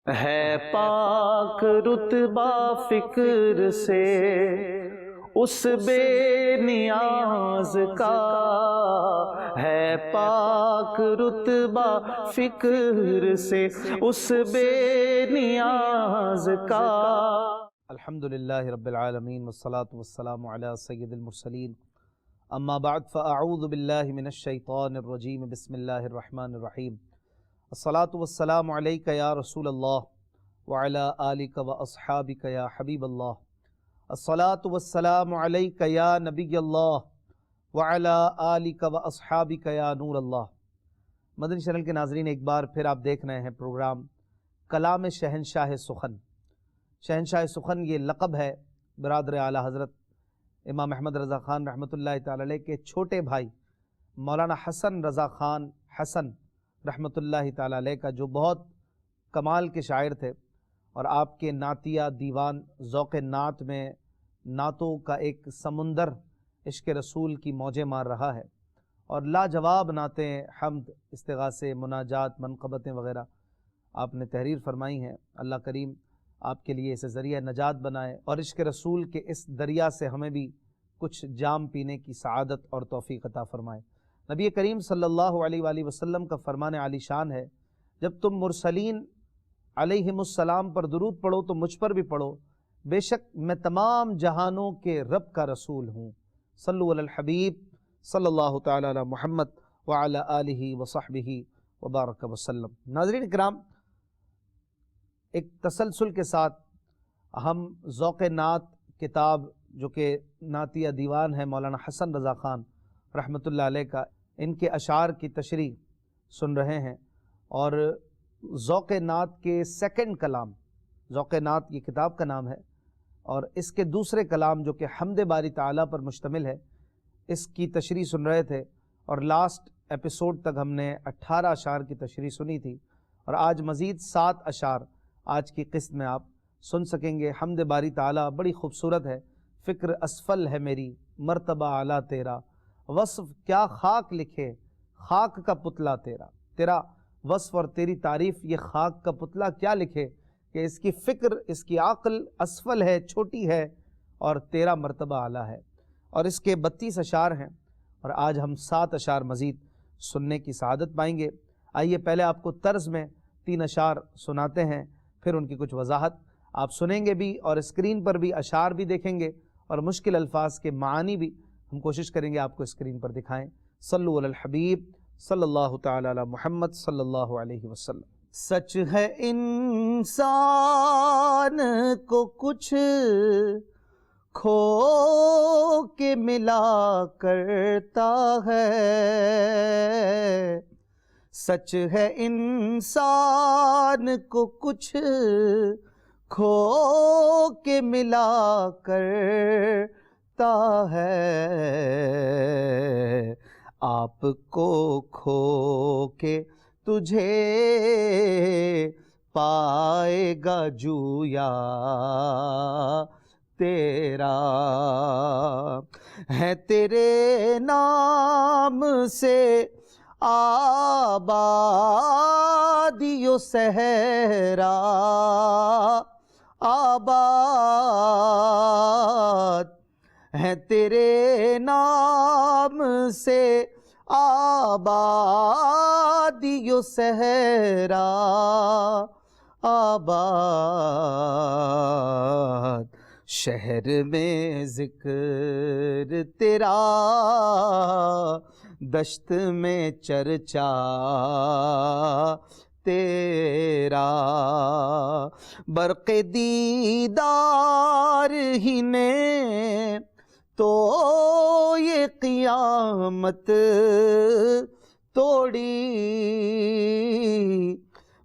ہے پاک رتبہ فکر سے اس بے نیاز کا، ہے پاک رتبہ فکر سے اس بے نیاز کا۔ الحمدللہ رب العالمین والصلاة والسلام علی سید المرسلین، اما بعد فاعوذ باللہ من الشیطان الرجیم، بسم اللہ الرحمن الرحیم۔ الصلاة والسلام علیک یا رسول اللہ وعلی آلک واصحابک یا حبیب اللہ، الصلاة والسلام علیک یا نبی اللہ وعلی آلک واصحابک یا نور اللہ۔ مدنی چینل کے ناظرین، ایک بار پھر آپ دیکھ رہے ہیں پروگرام کلام شہنشاہ سخن۔ شہنشاہ سخن یہ لقب ہے برادر اعلیٰ حضرت امام احمد رضا خان رحمۃ اللہ تعالی علیہ کے چھوٹے بھائی مولانا حسن رضا خان حسن رحمۃ اللہ تعالی علیہ کا، جو بہت کمال کے شاعر تھے اور آپ کے نعتیہ دیوان ذوق نعت میں نعتوں کا ایک سمندر عشق رسول کی موجیں مار رہا ہے، اور لاجواب نعتیں، حمد، استغاثے، مناجات، منقبتیں وغیرہ آپ نے تحریر فرمائی ہیں۔ اللہ کریم آپ کے لیے اسے ذریعہ نجات بنائے، اور عشق رسول کے اس دریا سے ہمیں بھی کچھ جام پینے کی سعادت اور توفیق عطا فرمائے۔ نبی کریم صلی اللہ علیہ وآلہ وسلم کا فرمان عالی شان ہے، جب تم مرسلین علیہم السلام پر درود پڑھو تو مجھ پر بھی پڑھو، بے شک میں تمام جہانوں کے رب کا رسول ہوں۔ صلو علی الحبیب صلی اللہ تعالی علی محمد وعلی آلہ وصحبہ وبارک وسلم۔ ناظرین اکرام، ایک تسلسل کے ساتھ ہم ذوق نعت کتاب، جو کہ نعتیہ دیوان ہے مولانا حسن رضا خان رحمۃ اللہ علیہ کا، ان کے اشعار کی تشریح سن رہے ہیں، اور ذوق نعت کے سیکنڈ کلام، ذوق نعت یہ کتاب کا نام ہے، اور اس کے دوسرے کلام جو کہ حمد باری تعالیٰ پر مشتمل ہے، اس کی تشریح سن رہے تھے، اور لاسٹ ایپیسوڈ تک ہم نے 18 اشعار کی تشریح سنی تھی، اور آج مزید 7 اشعار آج کی قسط میں آپ سن سکیں گے۔ حمد باری تعالیٰ بڑی خوبصورت ہے۔ فکر اسفل ہے میری، مرتبہ اعلیٰ تیرا، وصف کیا خاک لکھے، خاک کا پتلا تیرا۔ تیرا وصف اور تیری تعریف یہ خاک کا پتلا کیا لکھے کہ اس کی فکر، اس کی عقل اسفل ہے، چھوٹی ہے، اور تیرا مرتبہ اعلیٰ ہے۔ اور اس کے 32 اشعار ہیں، اور آج ہم 7 اشعار مزید سننے کی سعادت پائیں گے۔ آئیے پہلے آپ کو طرز میں 3 اشعار سناتے ہیں، پھر ان کی کچھ وضاحت آپ سنیں گے بھی، اور اسکرین پر بھی اشعار بھی دیکھیں گے، اور مشکل الفاظ کے معانی بھی ہم کوشش کریں گے آپ کو اسکرین پر دکھائیں۔ صلو علی الحبیب صلی اللہ تعالی علی محمد صلی اللہ علیہ وسلم۔ سچ ہے انسان کو کچھ کھو کے ملا کرتا ہے، سچ ہے انسان کو کچھ کھو کے ملا کرتا ہے، آپ کو کھو کے تجھے پائے گا جویا تیرا، ہے تیرے نام سے آبادی و صحرا، آباد ہے تیرے نام سے آبادی و صحرا، آباد شہر میں ذکر تیرا، دشت میں چرچا تیرا، برق دیدار ہی نے تو یہ قیامت توڑی،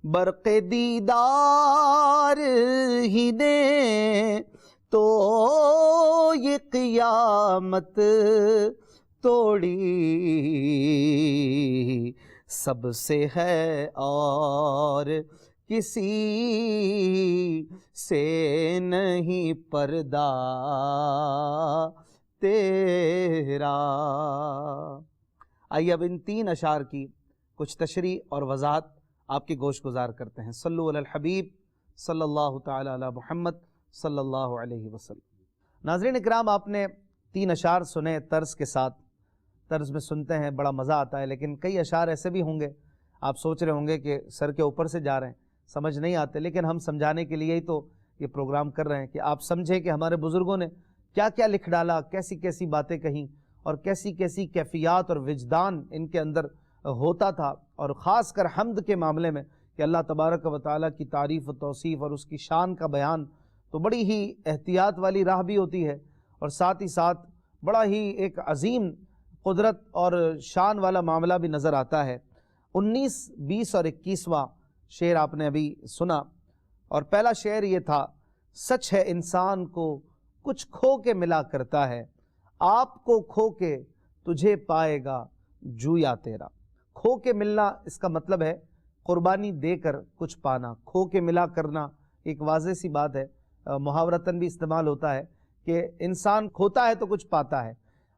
برق دیدار ہی نے تو یہ قیامت توڑی، سب سے ہے اور کسی سے نہیں پردہ تیرا۔ آئیے اب ان 3 اشعار کی کچھ تشریح اور وضاحت آپ کی گوش گزار کرتے ہیں۔ صلو علی الحبیب صلی اللہ تعالی علی محمد صلی اللہ علیہ وسلم۔ ناظرین اکرام، آپ نے 3 اشعار سنے طرز کے ساتھ۔ طرز میں سنتے ہیں بڑا مزہ آتا ہے، لیکن کئی اشعار ایسے بھی ہوں گے آپ سوچ رہے ہوں گے کہ سر کے اوپر سے جا رہے ہیں، سمجھ نہیں آتے، لیکن ہم سمجھانے کے لیے ہی تو یہ پروگرام کر رہے ہیں کہ آپ سمجھیں کہ ہمارے بزرگوں نے کیا کیا لکھ ڈالا، کیسی کیسی باتیں کہیں، اور کیسی کیسی کیفیات اور وجدان ان کے اندر ہوتا تھا، اور خاص کر حمد کے معاملے میں کہ اللہ تبارک و تعالیٰ کی تعریف و توصیف اور اس کی شان کا بیان تو بڑی ہی احتیاط والی راہ بھی ہوتی ہے، اور ساتھ ہی ساتھ بڑا ہی ایک عظیم قدرت اور شان والا معاملہ بھی نظر آتا ہے۔ 19، 20 اور 21واں شعر آپ نے ابھی سنا، اور پہلا شعر یہ تھا: سچ ہے انسان کو کچھ کھو کے ملا کرتا ہے، آپ کو کھو کے تجھے پائے گا جویا تیرا۔ کھو کے ملنا، اس کا مطلب ہے قربانی دے کر کچھ پانا۔ کھو کے ملا کرنا ایک واضح سی بات ہے، محاورتاً بھی استعمال ہوتا ہے کہ انسان کھوتا ہے تو کچھ پاتا ہے،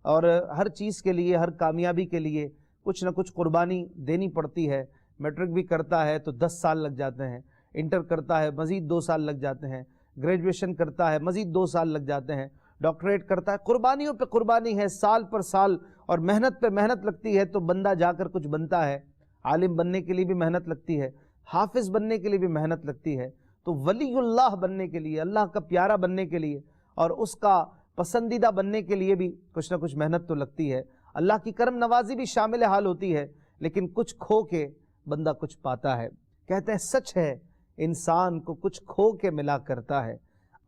اور ہر چیز کے لیے، ہر کامیابی کے لیے کچھ نہ کچھ قربانی دینی پڑتی ہے۔ میٹرک بھی کرتا ہے تو 10 سال لگ جاتے ہیں، انٹر کرتا ہے مزید 2 سال لگ جاتے ہیں، گریجویشن کرتا ہے مزید 2 سال لگ جاتے ہیں، ڈاکٹریٹ کرتا ہے، قربانیوں پہ قربانی ہے، سال پر سال، اور محنت پہ محنت لگتی ہے تو بندہ جا کر کچھ بنتا ہے۔ عالم بننے کے لیے بھی محنت لگتی ہے، حافظ بننے کے لیے بھی محنت لگتی ہے، تو ولی اللہ بننے کے لیے، اللہ کا پیارا بننے کے لیے اور اس کا پسندیدہ بننے کے لیے بھی کچھ نہ کچھ محنت تو لگتی ہے۔ اللہ کی کرم نوازی بھی شامل حال ہوتی ہے، لیکن کچھ کھو کے بندہ کچھ پاتا ہے۔ کہتے ہیں سچ ہے انسان کو کچھ کھو کے ملا کرتا ہے،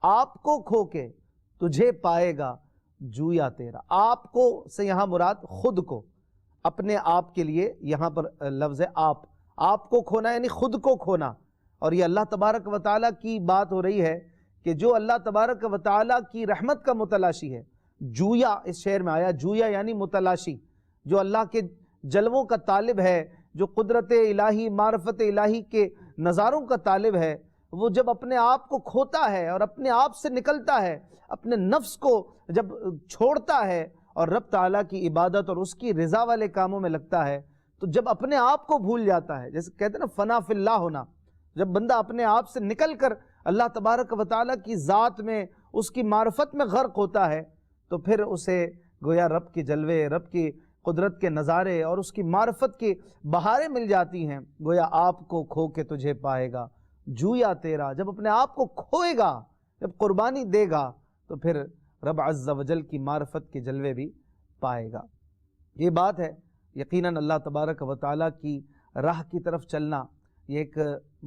آپ کو کھو کے تجھے پائے گا جویا تیرا۔ آپ کو سے یہاں مراد خود کو، اپنے آپ کے لیے یہاں پر لفظ ہے آپ کو کھونا یعنی خود کو کھونا۔ اور یہ اللہ تبارک و تعالیٰ کی بات ہو رہی ہے کہ جو اللہ تبارک و تعالیٰ کی رحمت کا متلاشی ہے، جویا اس شعر میں آیا، جویا یعنی متلاشی، جو اللہ کے جلووں کا طالب ہے، جو قدرت الہی، معرفت الہی کے نظاروں کا طالب ہے، وہ جب اپنے آپ کو کھوتا ہے اور اپنے آپ سے نکلتا ہے، اپنے نفس کو جب چھوڑتا ہے اور رب تعالیٰ کی عبادت اور اس کی رضا والے کاموں میں لگتا ہے، تو جب اپنے آپ کو بھول جاتا ہے، جیسے کہتے ہیں نا فنا فی اللہ ہونا، جب بندہ اپنے آپ سے نکل کر اللہ تبارک و تعالیٰ کی ذات میں، اس کی معرفت میں غرق ہوتا ہے، تو پھر اسے گویا رب کے جلوے، رب کی قدرت کے نظارے اور اس کی معرفت کی بہاریں مل جاتی ہیں۔ گویا آپ کو کھو کے تجھے پائے گا جویا تیرا۔ جب اپنے آپ کو کھوئے گا، جب قربانی دے گا، تو پھر رب عز و جل کی معرفت کے جلوے بھی پائے گا۔ یہ بات ہے، یقیناً اللہ تبارک و تعالیٰ کی راہ کی طرف چلنا یہ ایک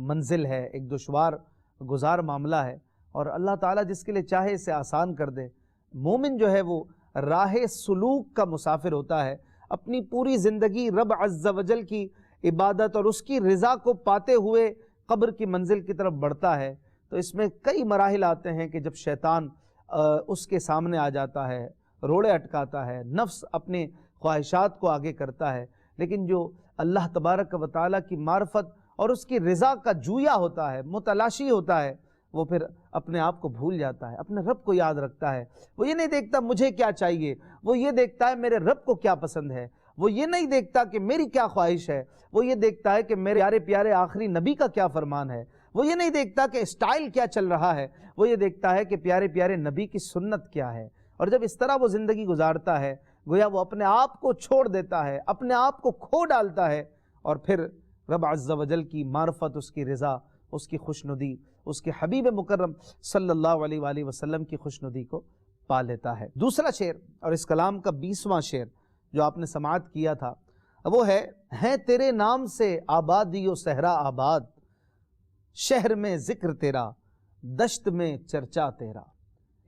منزل ہے، ایک دشوار گزار معاملہ ہے، اور اللہ تعالیٰ جس کے لیے چاہے اسے آسان کر دے۔ مومن جو ہے وہ راہ سلوک کا مسافر ہوتا ہے، اپنی پوری زندگی رب عز و جل کی عبادت اور اس کی رضا کو پاتے ہوئے قبر کی منزل کی طرف بڑھتا ہے۔ تو اس میں کئی مراحل آتے ہیں کہ جب شیطان اس کے سامنے آ جاتا ہے، روڑے اٹکاتا ہے، نفس اپنے خواہشات کو آگے کرتا ہے، لیکن جو اللہ تبارک و تعالیٰ کی معرفت اور اس کی رضا کا جویا ہوتا ہے، متلاشی ہوتا ہے، وہ پھر اپنے آپ کو بھول جاتا ہے، اپنے رب کو یاد رکھتا ہے۔ وہ یہ نہیں دیکھتا مجھے کیا چاہیے، وہ یہ دیکھتا ہے میرے رب کو کیا پسند ہے، وہ یہ نہیں دیکھتا کہ میری کیا خواہش ہے، وہ یہ دیکھتا ہے کہ میرے پیارے پیارے آخری نبی کا کیا فرمان ہے، وہ یہ نہیں دیکھتا کہ اسٹائل کیا چل رہا ہے، وہ یہ دیکھتا ہے کہ پیارے پیارے نبی کی سنت کیا ہے۔ اور جب اس طرح وہ زندگی گزارتا ہے، گویا وہ اپنے آپ کو چھوڑ دیتا ہے، اپنے آپ کو کھو ڈالتا ہے، اور پھر رب عز و جل کی معرفت، اس کی رضا، اس کی خوشنودی، اس کے حبیب مکرم صلی اللہ علیہ وآلہ وسلم کی خوشنودی کو پا لیتا ہے۔ دوسرا شعر اور اس کلام کا 20واں شعر جو آپ نے سماعت کیا تھا، وہ ہے تیرے نام سے آبادی و صحرا آباد، شہر میں ذکر تیرا، دشت میں چرچا تیرا۔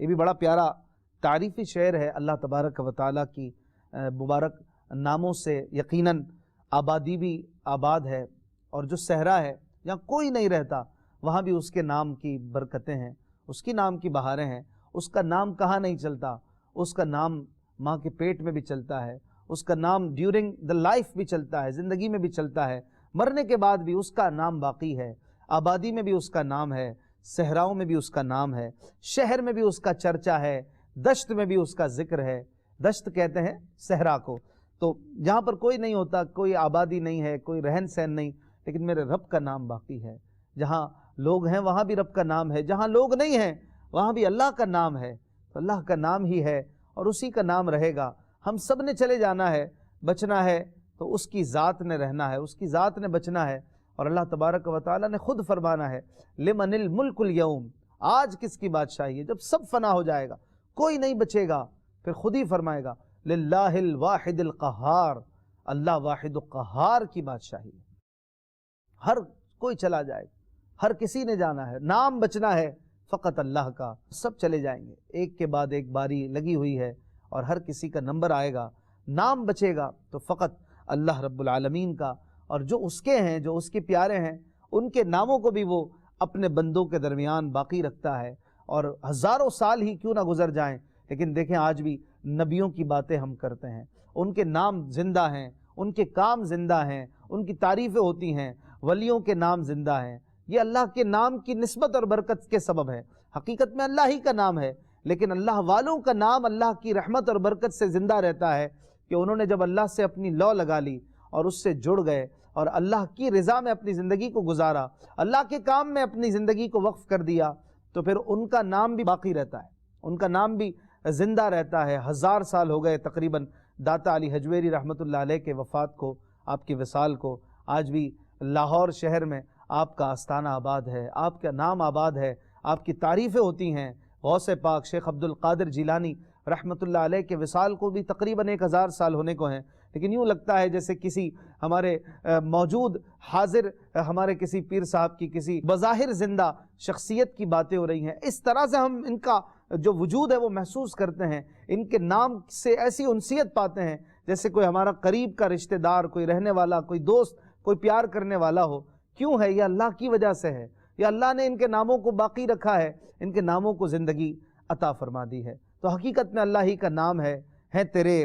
یہ بھی بڑا پیارا تعریفی شعر ہے اللہ تبارک و تعالیٰ کی مبارک ناموں سے۔ یقیناً آبادی بھی آباد ہے، اور جو صحرا ہے جہاں کوئی نہیں رہتا، وہاں بھی اس کے نام کی برکتیں ہیں، اس کی نام کی بہاریں ہیں۔ اس کا نام کہاں نہیں چلتا، اس کا نام ماں کے پیٹ میں بھی چلتا ہے، اس کا نام ڈیورنگ دا لائف بھی چلتا ہے، زندگی میں بھی چلتا ہے، مرنے کے بعد بھی اس کا نام باقی ہے۔ آبادی میں بھی اس کا نام ہے، صحراؤں میں بھی اس کا نام ہے، شہر میں بھی اس کا چرچا ہے، دشت میں بھی اس کا ذکر ہے۔ دشت کہتے ہیں صحرا کو، تو جہاں پر کوئی نہیں ہوتا، کوئی آبادی نہیں ہے، کوئی رہن سہن نہیں، لیکن میرے رب کا نام باقی ہے۔ جہاں لوگ ہیں وہاں بھی رب کا نام ہے، جہاں لوگ نہیں ہیں وہاں بھی اللہ کا نام ہے، تو اللہ کا نام ہی ہے اور اسی کا نام رہے گا۔ ہم سب نے چلے جانا ہے، بچنا ہے تو اس کی ذات نے رہنا ہے، اس کی ذات نے بچنا ہے۔ اور اللہ تبارک و تعالیٰ نے خود فرمانا ہے لمن الملک اليوم، آج کس کی بادشاہی ہے؟ جب سب فنا ہو جائے گا، کوئی نہیں بچے گا، پھر خود ہی فرمائے گا للہ الواحد القہار، اللہ واحد القہار کی بادشاہی ہے۔ ہر کوئی چلا جائے گا، ہر کسی نے جانا ہے، نام بچنا ہے فقط اللہ کا، سب چلے جائیں گے، ایک کے بعد ایک باری لگی ہوئی ہے اور ہر کسی کا نمبر آئے گا، نام بچے گا تو فقط اللہ رب العالمین کا، اور جو اس کے ہیں، جو اس کے پیارے ہیں، ان کے ناموں کو بھی وہ اپنے بندوں کے درمیان باقی رکھتا ہے۔ اور ہزاروں سال ہی کیوں نہ گزر جائیں، لیکن دیکھیں آج بھی نبیوں کی باتیں ہم کرتے ہیں، ان کے نام زندہ ہیں، ان کے کام زندہ ہیں، ان کی تعریفیں ہوتی ہیں، ولیوں کے نام زندہ ہیں۔ یہ اللہ کے نام کی نسبت اور برکت کے سبب ہے، حقیقت میں اللہ ہی کا نام ہے، لیکن اللہ والوں کا نام اللہ کی رحمت اور برکت سے زندہ رہتا ہے کہ انہوں نے جب اللہ سے اپنی لو لگا لی اور اس سے جڑ گئے اور اللہ کی رضا میں اپنی زندگی کو گزارا، اللہ کے کام میں اپنی زندگی کو وقف کر دیا، تو پھر ان کا نام بھی باقی رہتا ہے، ان کا نام بھی زندہ رہتا ہے۔ 1000 سال ہو گئے تقریباً داتا علی حجویری رحمۃ اللہ علیہ کے وفات کو، آپ کی وصال کو۔ آج بھی لاہور شہر میں آپ کا آستانہ آباد ہے، آپ کا نام آباد ہے، آپ کی تعریفیں ہوتی ہیں۔ غوث پاک شیخ عبد القادر جیلانی رحمۃ اللہ علیہ کے وصال کو بھی تقریباً 1000 سال ہونے کو ہیں، لیکن یوں لگتا ہے جیسے کسی ہمارے موجود حاضر ہمارے کسی پیر صاحب کی کسی بظاہر زندہ شخصیت کی باتیں ہو رہی ہیں۔ اس طرح سے ہم ان کا جو وجود ہے وہ محسوس کرتے ہیں، ان کے نام سے ایسی انسیت پاتے ہیں جیسے کوئی ہمارا قریب کا رشتہ دار، کوئی رہنے والا، کوئی دوست، کوئی پیار کرنے والا ہو۔ کیوں ہے؟ یہ اللہ کی وجہ سے ہے، یہ اللہ نے ان کے ناموں کو باقی رکھا ہے، ان کے ناموں کو زندگی عطا فرما دی ہے۔ تو حقیقت میں اللہ ہی کا نام ہے تیرے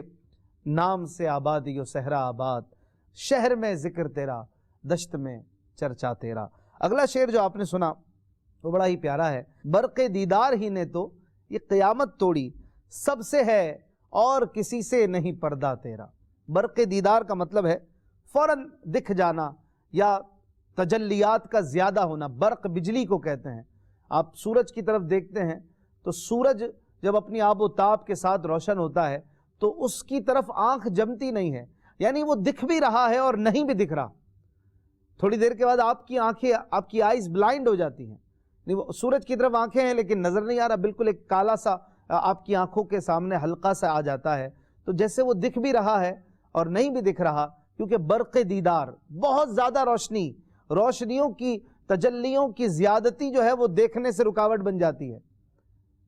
نام سے آبادی و صحرا آباد، شہر میں ذکر تیرا، دشت میں چرچا تیرا۔ اگلا شعر جو آپ نے سنا وہ بڑا ہی پیارا ہے۔ برق دیدار ہی نے تو یہ قیامت توڑی، سب سے ہے اور کسی سے نہیں پردہ تیرا۔ برق دیدار کا مطلب ہے فوراً دکھ جانا یا تجلیات کا زیادہ ہونا۔ برق بجلی کو کہتے ہیں۔ آپ سورج کی طرف دیکھتے ہیں تو سورج جب اپنی آب و تاب کے ساتھ روشن ہوتا ہے تو اس کی طرف آنکھ جمتی نہیں ہے، یعنی وہ دکھ بھی رہا ہے اور نہیں بھی دکھ رہا۔ تھوڑی دیر کے بعد آپ کی آنکھیں، آپ کی آئیز بلائنڈ ہو جاتی ہیں، سورج کی طرف آنکھیں ہیں لیکن نظر نہیں آ رہا، بالکل ایک کالا سا آپ کی آنکھوں کے سامنے حلقہ سا آ جاتا ہے، تو جیسے وہ دکھ بھی رہا ہے اور نہیں بھی دکھ رہا، کیونکہ برق دیدار بہت زیادہ روشنیوں کی تجلیوں کی زیادتی جو ہے وہ دیکھنے سے رکاوٹ بن جاتی ہے۔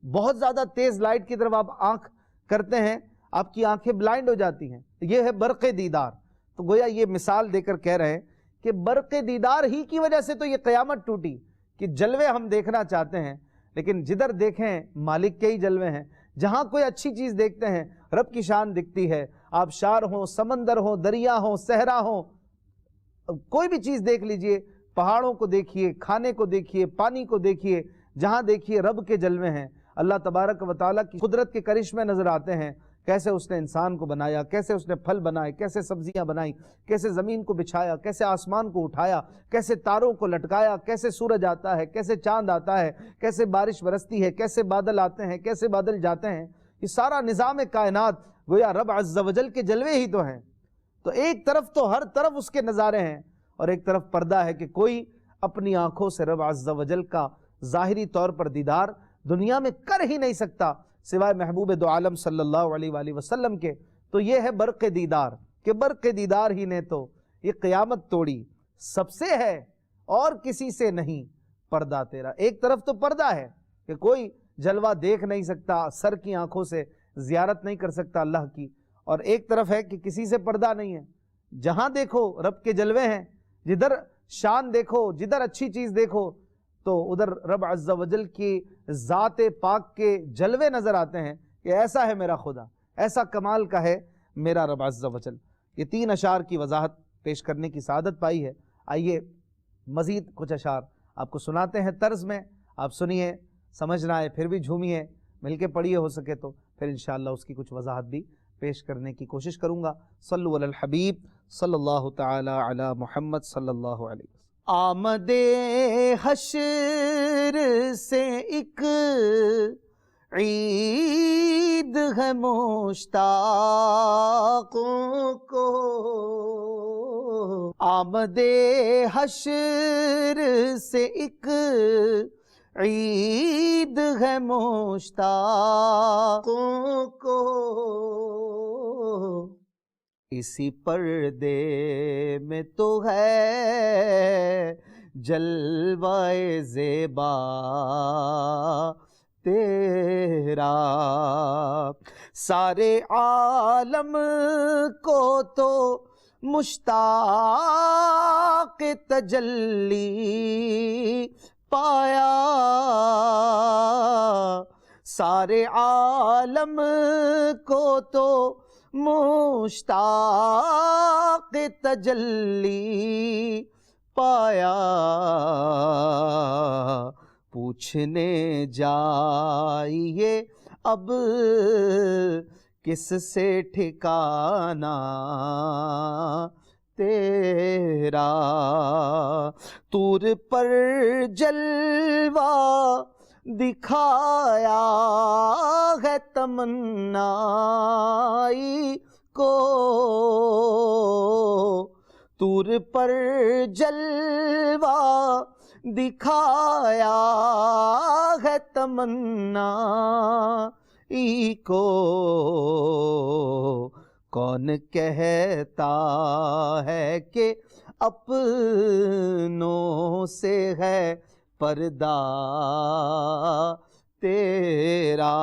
بہت زیادہ تیز لائٹ کی طرف آپ آنکھ کرتے ہیں، آپ کی آنکھیں بلائنڈ ہو جاتی ہیں، یہ ہے برق دیدار۔ تو گویا یہ مثال دے کر کہہ رہے ہیں کہ برق دیدار ہی کی وجہ سے تو یہ قیامت ٹوٹی، کہ جلوے ہم دیکھنا چاہتے ہیں لیکن جدھر دیکھیں مالک کے ہی جلوے ہیں۔ جہاں کوئی اچھی چیز دیکھتے ہیں رب کی شان دکھتی ہے، آبشار ہوں، سمندر ہوں، دریا ہوں، صحرا ہوں، کوئی بھی چیز دیکھ لیجئے، پہاڑوں کو دیکھیے، کھانے کو دیکھیے، پانی کو دیکھیے، جہاں دیکھیے رب کے جلوے ہیں، اللہ تبارک و تعالیٰ کی قدرت کے کرشمے نظر آتے ہیں۔ کیسے اس نے انسان کو بنایا، کیسے اس نے پھل بنائے، کیسے سبزیاں بنائیں، کیسے زمین کو بچھایا، کیسے آسمان کو اٹھایا، کیسے تاروں کو لٹکایا، کیسے سورج آتا ہے، کیسے چاند آتا ہے، کیسے بارش برستی ہے، کیسے بادل آتے ہیں، کیسے بادل جاتے ہیں۔ یہ سارا نظام کائنات گویا رب عز و جل کے جلوے ہی تو ہیں۔ تو ایک طرف تو ہر طرف اس کے نظارے ہیں اور ایک طرف پردہ ہے کہ کوئی اپنی آنکھوں سے رب عز و جل کا ظاہری طور پر دیدار دنیا میں کر ہی نہیں سکتا سوائے محبوب دو عالم صلی اللہ علیہ وآلہ وسلم کے۔ تو یہ ہے برق دیدار، کہ برق دیدار ہی نے تو یہ قیامت توڑی، سب سے ہے اور کسی سے نہیں پردہ تیرا۔ ایک طرف تو پردہ ہے کہ کوئی جلوہ دیکھ نہیں سکتا، سر کی آنکھوں سے زیارت نہیں کر سکتا اللہ کی، اور ایک طرف ہے کہ کسی سے پردہ نہیں ہے، جہاں دیکھو رب کے جلوے ہیں، جدھر شان دیکھو، جدھر اچھی چیز دیکھو تو ادھر رب عز و جل کی ذات پاک کے جلوے نظر آتے ہیں کہ ایسا ہے میرا خدا، ایسا کمال کا ہے میرا رب عز و جل۔ یہ 3 اشعار کی وضاحت پیش کرنے کی سعادت پائی ہے۔ آئیے مزید کچھ اشعار آپ کو سناتے ہیں طرز میں، آپ سنیے، سمجھ نہ آئے پھر بھی جھومیے، مل کے پڑھیے ہو سکے تو، پھر انشاءاللہ اس کی کچھ وضاحت بھی پیش کرنے کی کوشش کروں گا۔ صلو علی الحبیب صلی اللہ تعالی علی محمد صلی اللہ علیہ وسلم۔ آمدِ حشر سے ایک عید ہے مشتاقوں کو، آمدِ حشر سے ایک عید ہے مشتاقوں کو، اسی پردے میں تو ہے جلوہ زیبا تیرا، سارے عالم کو تو مشتاق تجلی پایا، سارے عالم کو تو مشتاق تجلی پایا، پوچھنے جائیے اب کس سے ٹھکانا تیرا، طور پر جلوہ دکھایا ہے تمنائی کو، طور پر جلوہ دکھایا ہے تمنائی کو، کون کہتا ہے کہ اپنوں سے ہے پردہ تیرا،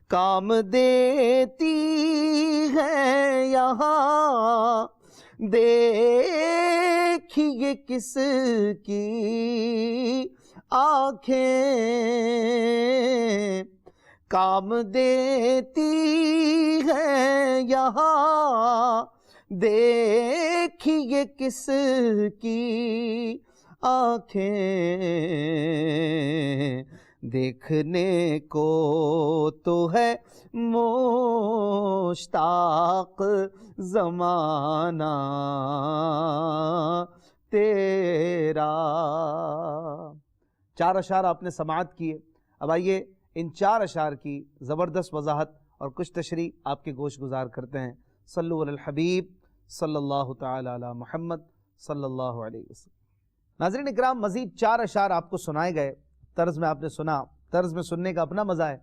کام دیتی ہے یہاں دیکھیے کس کی آنکھیں، کام دیتی ہے یہاں دیکھیے کس کی آنکھیں، دیکھنے کو تو ہے مشتاق زمانہ تیرا۔ 4 اشعار آپ نے سماعت کیے، اب آئیے ان 4 اشعار کی زبردست وضاحت اور کچھ تشریح آپ کے گوش گزار کرتے ہیں۔ صلو علی الحبیب صلی اللہ تعالی علی محمد صلی اللہ علیہ وسلم۔ ناظرین اکرام، مزید 4 اشعار آپ کو سنائے گئے، طرز میں آپ نے سنا، طرز میں سننے کا اپنا مزہ ہے،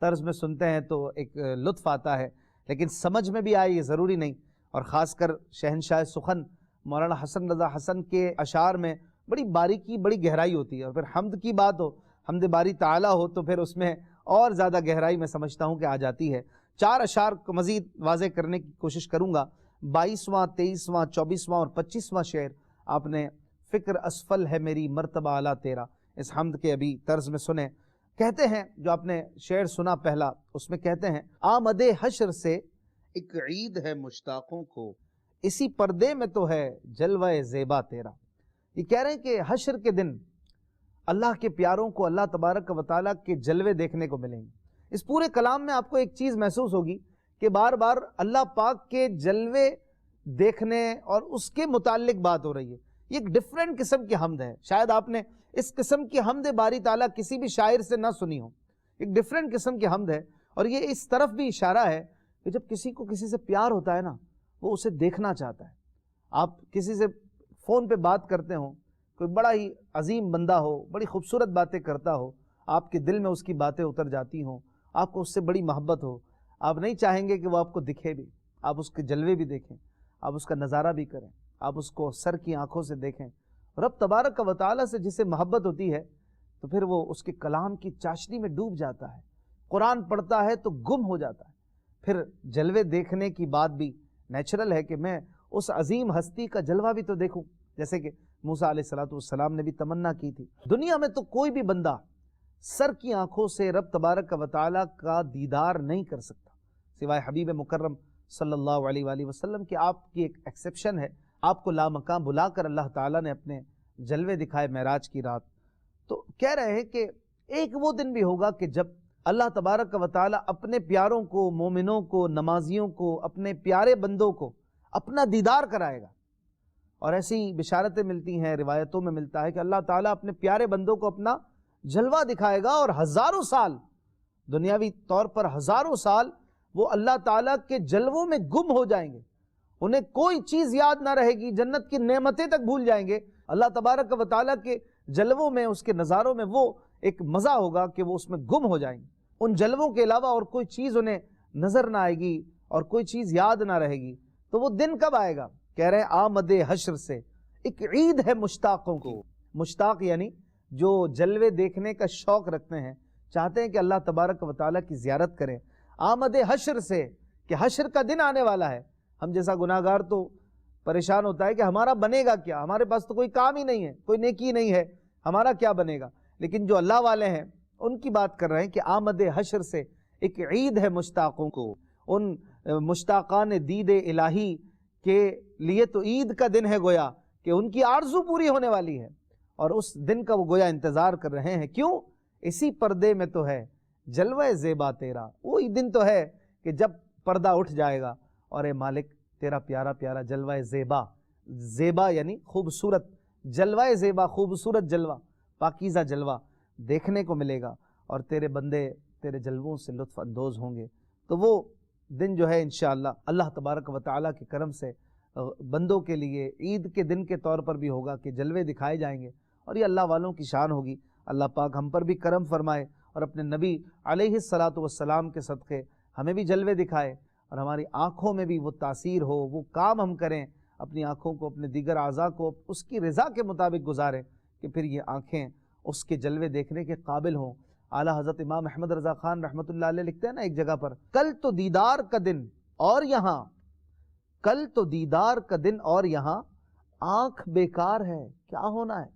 طرز میں سنتے ہیں تو ایک لطف آتا ہے، لیکن سمجھ میں بھی آئے یہ ضروری نہیں، اور خاص کر شہنشاہ سخن مولانا حسن رضا حسن کے اشعار میں بڑی باریکی، بڑی گہرائی ہوتی ہے، اور پھر حمد کی بات ہو، حمد باری تعالی ہو، تو پھر اس میں اور زیادہ گہرائی میں سمجھتا ہوں کہ آ جاتی ہے۔ 4 اشعار کو مزید واضح کرنے کی کوشش کروں گا۔ 22واں، 23واں، 24واں اور 25واں شعر آپ نے فکر اسفل ہے میری مرتبہ اعلیٰ تیرا، اس حمد کے ابھی طرز میں سنیں۔ کہتے ہیں، جو آپ نے شعر سنا پہلا، اس میں کہتے ہیں آمد حشر سے ایک عید ہے مشتاقوں کو، اسی پردے میں تو ہے جلوہ زیبا تیرا۔ یہ کہہ رہے ہیں کہ حشر کے دن اللہ کے پیاروں کو اللہ تبارک و تعالیٰ کے جلوے دیکھنے کو ملیں گے۔ اس پورے کلام میں آپ کو ایک چیز محسوس ہوگی کہ بار بار اللہ پاک کے جلوے دیکھنے اور اس کے متعلق بات ہو رہی ہے۔ یہ ایک ڈیفرنٹ قسم کی حمد ہے، شاید آپ نے اس قسم کی حمد باری تعالیٰ کسی بھی شاعر سے نہ سنی ہو، ایک ڈیفرنٹ قسم کی حمد ہے، اور یہ اس طرف بھی اشارہ ہے کہ جب کسی کو کسی سے پیار ہوتا ہے نا، وہ اسے دیکھنا چاہتا ہے۔ آپ کسی سے فون پہ بات کرتے ہوں، کوئی بڑا ہی عظیم بندہ ہو، بڑی خوبصورت باتیں کرتا ہو، آپ کے دل میں اس کی باتیں اتر جاتی ہوں، آپ کو اس سے بڑی محبت ہو، آپ نہیں چاہیں گے کہ وہ آپ کو دکھے بھی، آپ اس کے جلوے بھی دیکھیں، آپ اس کا نظارہ بھی کریں، آپ اس کو سر کی آنکھوں سے دیکھیں۔ رب تبارک و تعالیٰ سے جسے محبت ہوتی ہے تو پھر وہ اس کے کلام کی چاشنی میں ڈوب جاتا ہے، قرآن پڑھتا ہے تو گم ہو جاتا ہے۔ پھر جلوے دیکھنے کی بات بھی نیچرل ہے کہ میں اس عظیم ہستی کا جلوہ بھی تو دیکھوں، جیسے کہ موسیٰ علیہ السلام نے بھی تمنا کی تھی۔ دنیا میں تو کوئی بھی بندہ سر کی آنکھوں سے رب تبارک و تعالیٰ کا دیدار نہیں کر سکتا سوائے حبیب مکرم صلی اللہ علیہ وآلہ وسلم کہ آپ کی ایک ایکسیپشن ہے، آپ کو لامکان بلا کر اللہ تعالیٰ نے اپنے جلوے دکھائے معراج کی رات۔ تو کہہ رہے ہیں کہ ایک وہ دن بھی ہوگا کہ جب اللہ تبارک و تعالیٰ اپنے پیاروں کو، مومنوں کو، نمازیوں کو، اپنے پیارے بندوں کو اپنا دیدار کرائے گا، اور ایسی بشارتیں ملتی ہیں، روایتوں میں ملتا ہے کہ اللہ تعالیٰ اپنے پیارے بندوں کو اپنا جلوہ دکھائے گا، اور ہزاروں سال، دنیاوی طور پر ہزاروں سال وہ اللہ تعالیٰ کے جلووں میں گم ہو جائیں گے، انہیں کوئی چیز یاد نہ رہے گی، جنت کی نعمتیں تک بھول جائیں گے۔ اللہ تبارک و تعالیٰ کے جلووں میں، اس کے نظاروں میں وہ ایک مزہ ہوگا کہ وہ اس میں گم ہو جائیں گے، ان جلووں کے علاوہ اور کوئی چیز انہیں نظر نہ آئے گی اور کوئی چیز یاد نہ رہے گی۔ تو وہ دن کب آئے گا؟ کہہ رہے ہیں آمد حشر سے، ایک عید ہے مشتاقوں کو۔ مشتاق یعنی جو جلوے دیکھنے کا شوق رکھتے ہیں، چاہتے ہیں کہ اللہ تبارک و تعالیٰ کی زیارت کریں۔ آمد حشر سے کہ حشر کا دن آنے والا ہے۔ ہم جیسا گناہگار تو پریشان ہوتا ہے کہ ہمارا بنے گا کیا، ہمارے پاس تو کوئی کام ہی نہیں ہے، کوئی نیکی نہیں ہے، ہمارا کیا بنے گا۔ لیکن جو اللہ والے ہیں ان کی بات کر رہے ہیں کہ آمد حشر سے ایک عید ہے مشتاقوں کو، ان مشتاقان دید الہی کے لیے تو عید کا دن ہے گویا کہ ان کی آرزو پوری ہونے والی ہے، اور اس دن کا وہ گویا انتظار کر رہے ہیں۔ کیوں؟ اسی پردے میں تو ہے جلوہ زیبا تیرا، وہی دن تو ہے کہ جب پردہ اٹھ جائے گا اور اے مالک تیرا پیارا پیارا جلوہ زیبا، زیبا یعنی خوبصورت، جلوہ زیبا خوبصورت جلوہ، پاکیزہ جلوہ دیکھنے کو ملے گا، اور تیرے بندے تیرے جلووں سے لطف اندوز ہوں گے۔ تو وہ دن جو ہے انشاءاللہ اللہ تبارک و تعالیٰ کے کرم سے بندوں کے لیے عید کے دن کے طور پر بھی ہوگا کہ جلوے دکھائے جائیں گے، اور یہ اللہ والوں کی شان ہوگی۔ اللہ پاک ہم پر بھی کرم فرمائے اور اپنے نبی علیہ الصلاۃ والسلام کے صدقے ہمیں بھی جلوے دکھائے، اور ہماری آنکھوں میں بھی وہ تاثیر ہو، وہ کام ہم کریں، اپنی آنکھوں کو، اپنے دیگر اعضاء کو اس کی رضا کے مطابق گزاریں کہ پھر یہ آنکھیں اس کے جلوے دیکھنے کے قابل ہوں۔ اعلیٰ حضرت امام احمد رضا خان رحمۃ اللہ علیہ لکھتے ہیں نا ایک جگہ پر، کل تو دیدار کا دن اور یہاں، کل تو دیدار کا دن اور یہاں آنکھ بیکار ہے۔ کیا ہونا ہے؟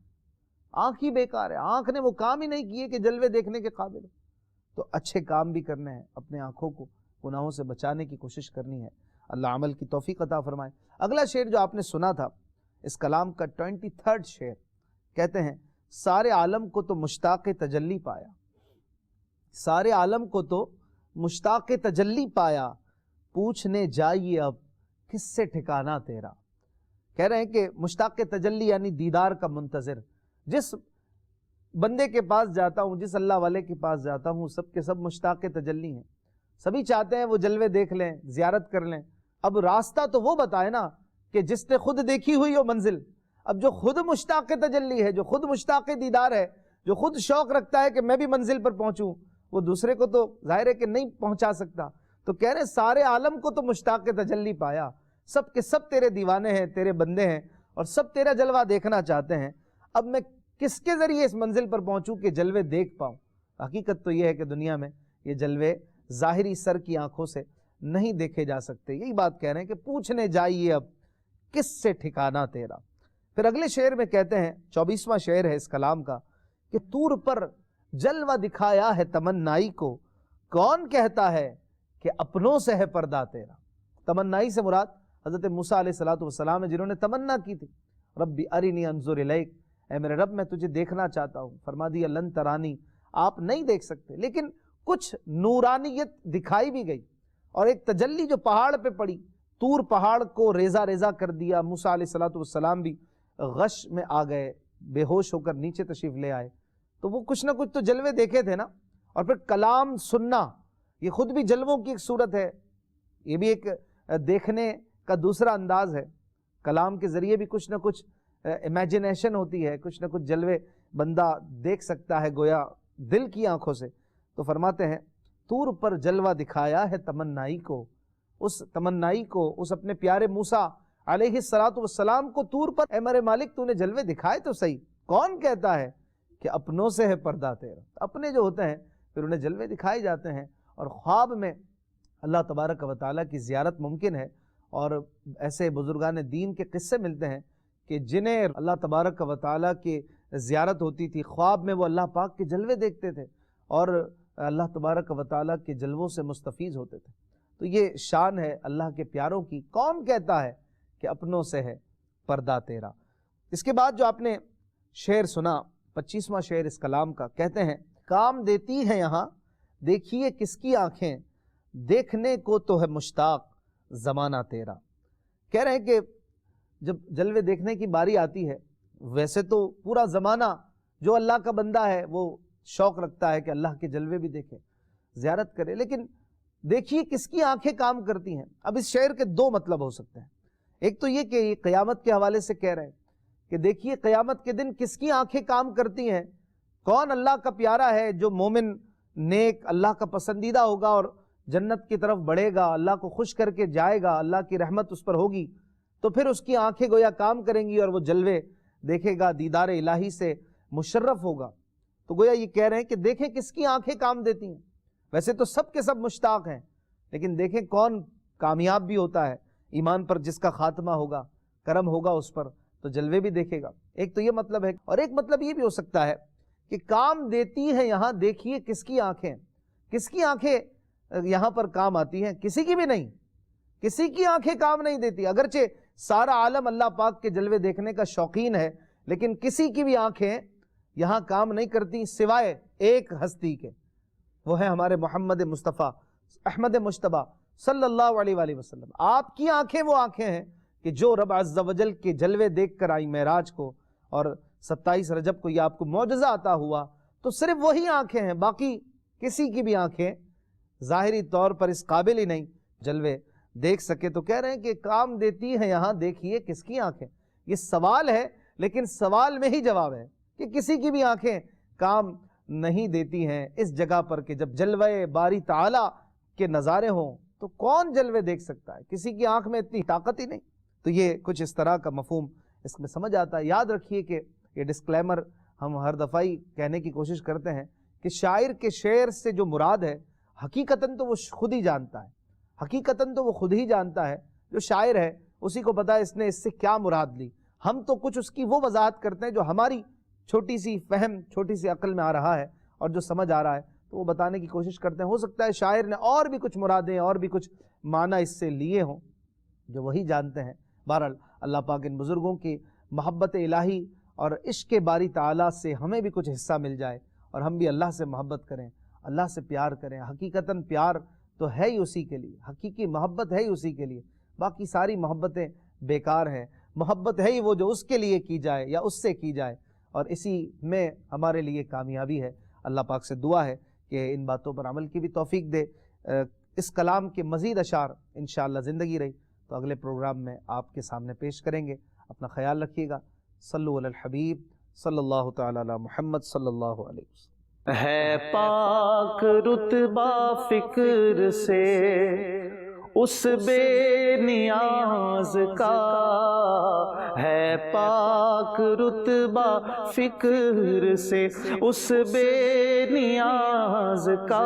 آنکھ ہی بیکار ہے، آنکھ نے وہ کام ہی نہیں کیے کہ جلوے دیکھنے کے قابل ہو۔ تو اچھے کام بھی کرنے ہیں، اپنے آنکھوں کو گناہوں سے بچانے کی کوشش کرنی ہے۔ اللہ عمل کی توفیق عطا فرمائے۔ اگلا شعر جو آپ نے سنا تھا اس کلام کا 23rd شعر، کہتے ہیں سارے عالم کو تو مشتاق تجلی پایا، سارے عالم کو تو مشتاق تجلی پایا، پوچھنے جائیے اب کس سے ٹھکانہ تیرا۔ کہہ رہے ہیں کہ مشتاق تجلی یعنی دیدار کا منتظر، جس بندے کے پاس جاتا ہوں، جس اللہ والے کے پاس جاتا ہوں، سب کے سب مشتاق تجلی ہیں، سبھی چاہتے ہیں وہ جلوے دیکھ لیں، زیارت کر لیں۔ اب راستہ تو وہ بتائے نا کہ جس نے خود دیکھی ہوئی ہو منزل۔ اب جو خود مشتاق تجلی ہے، جو خود مشتاق دیدار ہے، جو خود شوق رکھتا ہے کہ میں بھی منزل پر پہنچوں، وہ دوسرے کو تو ظاہر ہے کہ نہیں پہنچا سکتا۔ تو کہہ رہے سارے عالم کو تو مشتاق تجلی پایا، سب کے سب تیرے دیوانے ہیں، تیرے بندے ہیں، اور سب تیرا جلوہ دیکھنا چاہتے ہیں۔ اب میں کس کے ذریعے اس منزل پر پہنچوں کہ جلوے دیکھ پاؤں؟ حقیقت تو یہ ہے کہ دنیا میں یہ جلوے ظاہری سر کی آنکھوں سے نہیں دیکھے جا سکتے۔ یہی بات کہہ رہے ہیں کہ پوچھنے جائیے اب کس سے ٹھکانہ تیرا۔ پھر اگلے شعر میں کہتے ہیں، 24واں شعر ہے اس کلام کا، کہ طور پر جلوہ دکھایا ہے تمنائی کو، کون کہتا ہے کہ اپنوں سے ہے پردہ تیرا۔ تمنائی سے مراد حضرت موسیٰ علیہ السلام ہیں، جنہوں نے تمنا کی تھی، ربی ارنی انظر الیک، اے میرے رب میں تجھے دیکھنا چاہتا ہوں۔ فرما دیا لن ترانی، آپ نہیں دیکھ سکتے، لیکن کچھ نورانیت دکھائی بھی گئی، اور ایک تجلی جو پہاڑ پہ پڑی، طور پہاڑ کو ریزہ ریزہ کر دیا۔ موسیٰ علیہ السلام بھی غش میں آ گئے، بے ہوش ہو کر نیچے تشریف لے آئے۔ تو وہ کچھ نہ کچھ تو جلوے دیکھے تھے نا۔ اور پھر کلام سننا، یہ خود بھی جلووں کی ایک صورت ہے، یہ بھی ایک دیکھنے کا دوسرا انداز ہے۔ کلام کے ذریعے بھی کچھ نہ کچھ امیجنیشن ہوتی ہے، کچھ نہ کچھ جلوے بندہ دیکھ سکتا ہے گویا دل کی آنکھوں سے۔ تو فرماتے ہیں طور پر جلوہ دکھایا ہے تمنائی کو، اس تمنائی کو، اس اپنے پیارے موسیٰ علیہ السلام کو طور پر، اے میرے مالک تو نے جلوے دکھائے تو صحیح، کون کہتا ہے کہ اپنوں سے ہے پردہ تیرا۔ اپنے جو ہوتے ہیں پھر انہیں جلوے دکھائے جاتے ہیں، اور خواب میں اللہ تبارک و تعالیٰ کی زیارت ممکن ہے۔ اور ایسے بزرگان دین کے قصے ملتے ہیں کہ جنہیں اللہ تبارک و تعالیٰ کی زیارت ہوتی تھی، خواب میں وہ اللہ پاک کے جلوے دیکھتے تھے اور اللہ تبارک و تعالیٰ کے جلووں سے مستفیض ہوتے تھے۔ تو یہ شان ہے اللہ کے پیاروں کی، کون کہتا ہے کہ اپنوں سے ہے پردہ تیرا۔ اس کے بعد جو آپ نے شعر سنا 25واں شعر اس کلام کا، کہتے ہیں کام دیتی ہیں یہاں دیکھیے کس کی آنکھیں، دیکھنے کو تو ہے مشتاق زمانہ تیرا۔ کہہ رہے ہیں کہ جب جلوے دیکھنے کی باری آتی ہے، ویسے تو پورا زمانہ جو اللہ کا بندہ ہے وہ شوق رکھتا ہے کہ اللہ کے جلوے بھی دیکھے، زیارت کرے، لیکن دیکھیے کس کی آنکھیں کام کرتی ہیں۔ اب اس شعر کے دو مطلب ہو سکتے ہیں، ایک تو یہ کہ یہ قیامت کے حوالے سے کہہ رہے ہیں کہ دیکھیے قیامت کے دن کس کی آنکھیں کام کرتی ہیں، کون اللہ کا پیارا ہے جو مومن نیک اللہ کا پسندیدہ ہوگا اور جنت کی طرف بڑھے گا، اللہ کو خوش کر کے جائے گا، اللہ کی رحمت اس پر ہوگی، تو پھر اس کی آنکھیں گویا کام کریں گی اور وہ جلوے دیکھے گا، دیدار الہی سے مشرف ہوگا۔ تو گویا یہ کہہ رہے ہیں کہ دیکھیں کس کی آنکھیں کام دیتی ہیں۔ ویسے تو سب کے سب مشتاق ہیں، لیکن دیکھیں کون کامیاب بھی ہوتا ہے، ایمان پر جس کا خاتمہ ہوگا، کرم ہوگا اس پر، تو جلوے بھی دیکھے گا۔ ایک تو یہ مطلب ہے، اور ایک مطلب یہ بھی ہو سکتا ہے کہ کام دیتی ہے یہاں دیکھیے کس کی آنکھیں، کس کی آنکھیں یہاں پر کام آتی ہیں، کسی کی بھی نہیں، کسی کی آنکھیں کام نہیں دیتی، اگرچہ سارا عالم اللہ پاک کے جلوے دیکھنے کا شوقین ہے، لیکن کسی کی بھی آنکھیں یہاں کام نہیں کرتی سوائے ایک ہستی کے، وہ ہے ہمارے محمد مصطفیٰ احمد مجتبیٰ صلی اللہ علیہ وآلہ وسلم۔ آپ کی آنکھیں وہ آنکھیں ہیں کہ جو رب عز و جل کے جلوے دیکھ کر آئی معراج کو، اور 27 رجب کو یہ آپ کو معجزہ عطا ہوا، تو صرف وہی آنکھیں ہیں، باقی کسی کی بھی آنکھیں ظاہری طور پر اس قابل ہی نہیں جلوے دیکھ سکے۔ تو کہہ رہے ہیں کہ کام دیتی ہیں یہاں دیکھیے کس کی آنکھیں۔ یہ سوال ہے، لیکن سوال میں ہی جواب ہے کہ کسی کی بھی آنکھیں کام نہیں دیتی ہیں اس جگہ پر کہ جب جلوے باری تعالیٰ کے نظارے ہوں تو کون جلوے دیکھ سکتا ہے، کسی کی آنکھ میں اتنی طاقت ہی نہیں۔ تو یہ کچھ اس طرح کا مفہوم اس میں سمجھ آتا ہے۔ یاد رکھیے کہ یہ ڈسکلیمر ہم ہر دفعہ ہی کہنے کی کوشش کرتے ہیں کہ شاعر کے شعر سے جو مراد ہے حقیقتاً تو وہ خود ہی جانتا ہے، حقیقتاً تو وہ خود ہی جانتا ہے، جو شاعر ہے اسی کو پتا ہے اس نے اس سے کیا مراد لی۔ ہم تو کچھ اس کی وہ وضاحت کرتے ہیں جو ہماری چھوٹی سی فہم، چھوٹی سی عقل میں آ رہا ہے اور جو سمجھ آ رہا ہے تو وہ بتانے کی کوشش کرتے ہیں۔ ہو سکتا ہے شاعر نے اور بھی کچھ مرادیں اور بھی کچھ معنی اس سے لیے ہوں جو وہی جانتے ہیں۔ بہرحال اللہ پاک ان بزرگوں کی محبت الہی اور عشق باری تعالیٰ سے ہمیں بھی کچھ حصہ مل جائے اور ہم بھی اللہ سے محبت کریں، اللہ سے پیار کریں۔ حقیقتاً پیار تو ہے ہی اسی کے لیے، حقیقی محبت ہے ہی اسی کے لیے، باقی ساری محبتیں بیکار ہیں۔ محبت ہے ہی وہ جو اس کے لیے کی جائے یا اس سے کی جائے، اور اسی میں ہمارے لیے کامیابی ہے۔ اللہ پاک سے دعا ہے کہ ان باتوں پر عمل کی بھی توفیق دے۔ اس کلام کے مزید اشعار انشاءاللہ زندگی رہی تو اگلے پروگرام میں آپ کے سامنے پیش کریں گے۔ اپنا خیال رکھیے گا۔ صلو علی الحبیب صلی اللہ تعالی علی محمد صلی اللہ علیہ وسلم۔ ہے پاک رتبہ فکر سے اس بے نیاز کا، ہے پاک رتبہ فکر سے اس بے نیاز کا۔